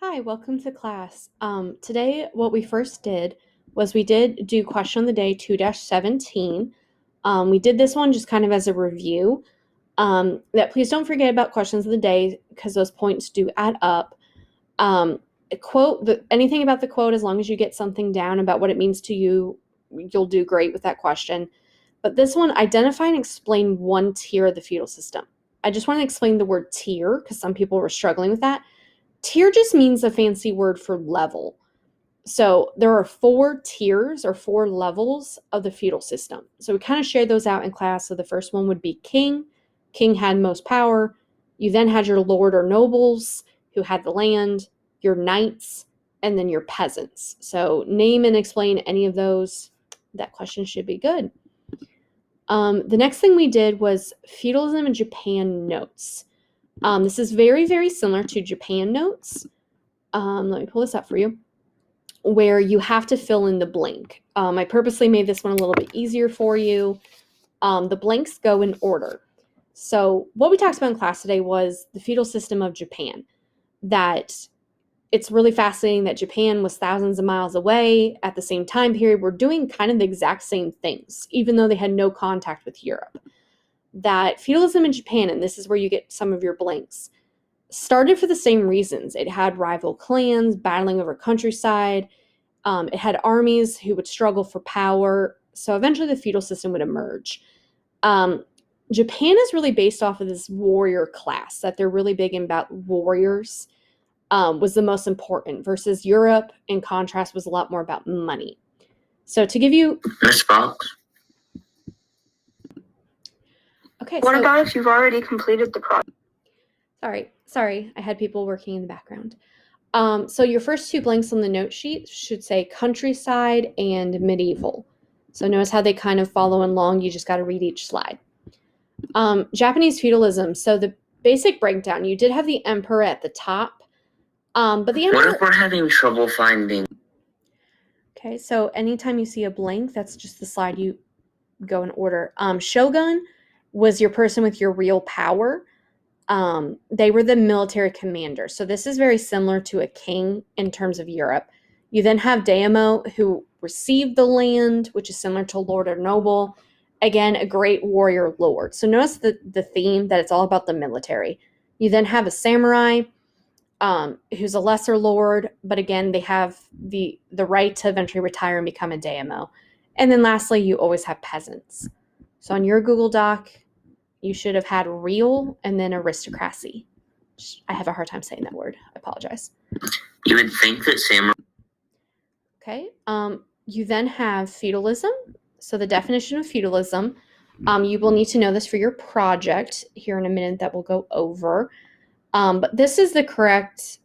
Hi, welcome to class. Today, what we first did was we did do question of the day 2-17. We did this one just kind of as a review. That please don't forget about questions of the day because those points do add up. Anything about the quote, as long as you get something down about what it means to you, you'll do great with that question. But this one, identify and explain one tier of the feudal system. I just want to explain the word tier because some people were struggling with that. Tier just means a fancy word for level. So there are 4 tiers or 4 levels of the feudal system. So we kind of shared those out in class. So the first one would be king. King had most power. You then had your lord or nobles who had the land, your knights, and then your peasants. So name and explain any of those. That question should be good. The next thing we did was feudalism in Japan notes. This is very, very similar to Japan notes. Let me pull this up for you, where you have to fill in the blank. I purposely made this one a little bit easier for you. The blanks go in order. So what we talked about in class today was the feudal system of Japan, that it's really fascinating that Japan was thousands of miles away at the same time period. We're doing kind of the exact same things, even though they had no contact with Europe. That feudalism in Japan, and this is where you get some of your blanks, started for the same reasons. It had rival clans battling over countryside. It had armies who would struggle for power. So eventually the feudal system would emerge. Japan is really based off of this warrior class, that they're really big about warriors, was the most important, versus Europe, in contrast, was a lot more about money. So to give you... Miss Fox? Okay. What about if you've already completed the project? Sorry, I had people working in the background. So your first 2 blanks on the note sheet should say countryside and medieval. So notice how they kind of follow along. You just got to read each slide. Japanese feudalism. So the basic breakdown, you did have the emperor at the top. But the emperor... What if we're having trouble finding? Okay, so anytime you see a blank, that's just the slide you go in order. Shogun was your person with your real power. They were the military commander. So this is very similar to a king in terms of Europe. You then have daimyo, who received the land, which is similar to lord or noble. Again, a great warrior lord. So notice the theme that it's all about the military. You then have a samurai, who's a lesser lord, but again, they have the right to eventually retire and become a daimyo. And then lastly, you always have peasants. So on your Google Doc, you should have had real and then aristocracy. I have a hard time saying that word. I apologize. You would think that samurai... Okay. You then have feudalism. So the definition of feudalism, you will need to know this for your project here in a minute that we'll go over. But this is the correct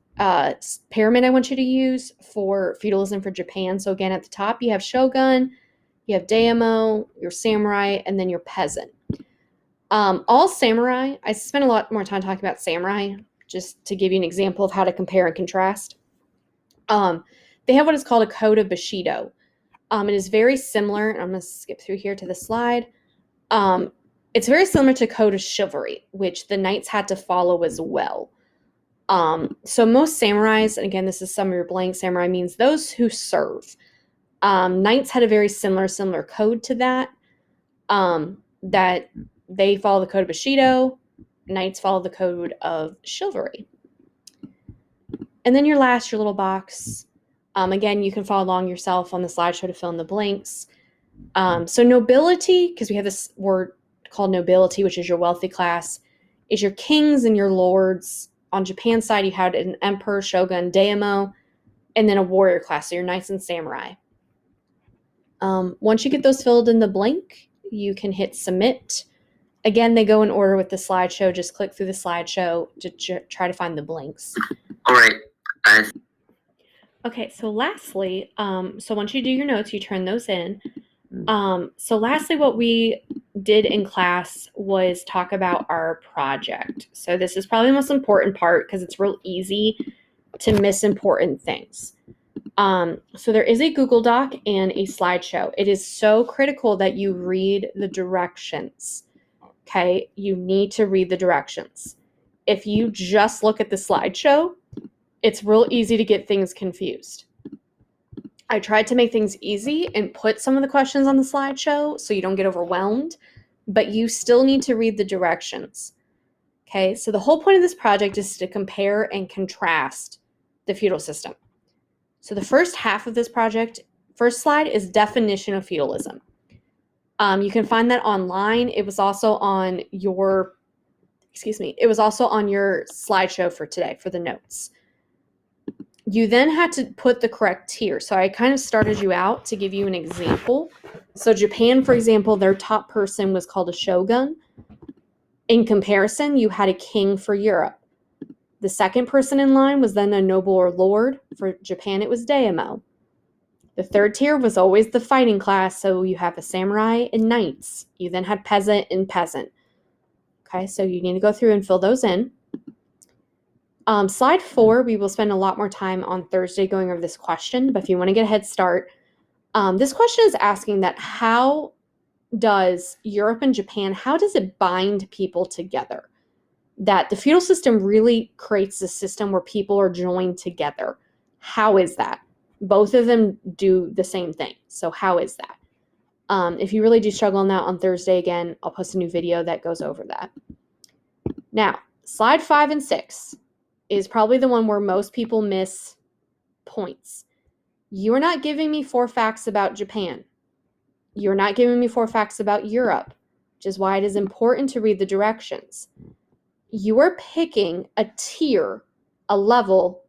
pyramid I want you to use for feudalism for Japan. So again, at the top, you have shogun, you have daimyo, your samurai, and then your peasant. All samurai, I spent a lot more time talking about samurai, just to give you an example of how to compare and contrast. They have what is called a code of Bushido. It is very similar, and I'm going to skip through here to the slide. It's very similar to code of chivalry, which the knights had to follow as well. So most samurais, and again, this is some of your blank, samurai means those who serve. Knights had a very similar code to that, that they follow the code of Bushido. Knights follow the code of chivalry. And then your little box. Again, you can follow along yourself on the slideshow to fill in the blanks. So nobility, because we have this word called nobility, which is your wealthy class, is your kings and your lords. On Japan's side, you had an emperor, shogun, daimyo, and then a warrior class, so your knights and samurai. Once you get those filled in the blank, you can hit submit. Again, they go in order with the slideshow. Just click through the slideshow to try to find the blanks. All right. Okay, so lastly, so once you do your notes, you turn those in. So lastly, what we did in class was talk about our project. So this is probably the most important part because it's real easy to miss important things. So there is a Google Doc and a slideshow. It is so critical that you read the directions. Okay, you need to read the directions. If you just look at the slideshow, It's real easy to get things confused. I tried to make things easy and put some of the questions on the slideshow so you don't get overwhelmed, but you still need to read the directions. Okay, so the whole point of this project is to compare and contrast the feudal system. So the first half of this project, first slide is definition of feudalism. You can find that online. It was also on your, it was also on your slideshow for today for the notes. You then had to put the correct tier. So I kind of started you out to give you an example. So Japan, for example, their top person was called a shogun. In comparison, you had a king for Europe. The second person in line was then a noble or lord. For Japan, it was daimyo. The third tier was always the fighting class, so you have a samurai and knights. You then had peasant and peasant. Okay, so you need to go through and fill those in. Slide 4, we will spend a lot more time on Thursday going over this question, but if you want to get a head start, this question is asking that how does Europe and Japan, how does it bind people together? That the feudal system really creates a system where people are joined together. How is that? Both of them do the same thing. So how is that? If you really do struggle on that on Thursday, again, I'll post a new video that goes over that. Now, slide 5 and 6 is probably the one where most people miss points. You're not giving me 4 facts about Japan. You're not giving me 4 facts about Europe, which is why it is important to read the directions. You are picking a tier, a level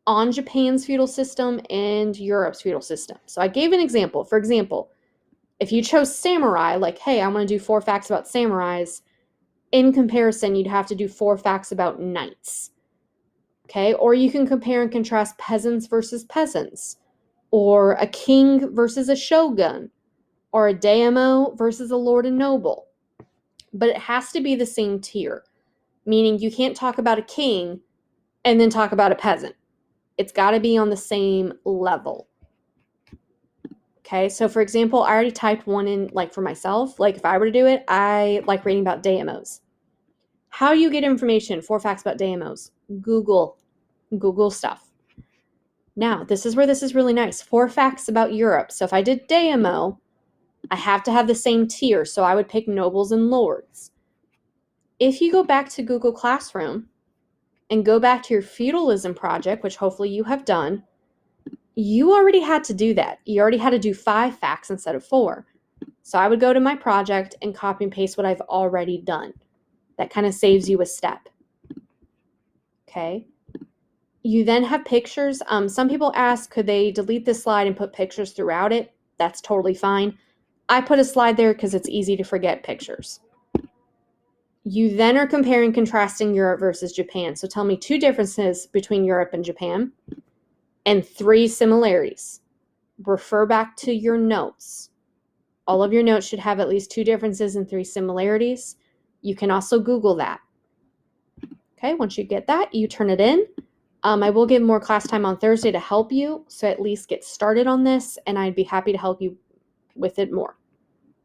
on Japan's feudal system and Europe's feudal system. So I gave an example. For example, if you chose samurai, like, hey, I want to do 4 facts about samurais, in comparison, you'd have to do 4 facts about knights. Okay, or you can compare and contrast peasants versus peasants, or a king versus a shogun, or a daimyo versus a lord and noble. But it has to be the same tier, meaning you can't talk about a king and then talk about a peasant. It's got to be on the same level. Okay, so for example, I already typed one in, like for myself. Like if I were to do it, I like reading about daimyos. How do you get information? 4 facts about daimyos. Google stuff. Now, this is where this is really nice. 4 facts about Europe. So if I did daimyo, I have to have the same tier. So I would pick nobles and lords. If you go back to Google Classroom and go back to your feudalism project, which hopefully you have done, you already had to do that. You already had to do 5 facts instead of 4. So I would go to my project and copy and paste what I've already done. That kind of saves you a step. Okay. You then have pictures. Some people ask, could they delete this slide and put pictures throughout it? That's totally fine. I put a slide there because it's easy to forget pictures. You then are comparing and contrasting Europe versus Japan. So tell me 2 differences between Europe and Japan and 3 similarities. Refer back to your notes. All of your notes should have at least 2 differences and 3 similarities. You can also Google that. Okay, once you get that, you turn it in. I will give more class time on Thursday to help you, so at least get started on this, and I'd be happy to help you with it more.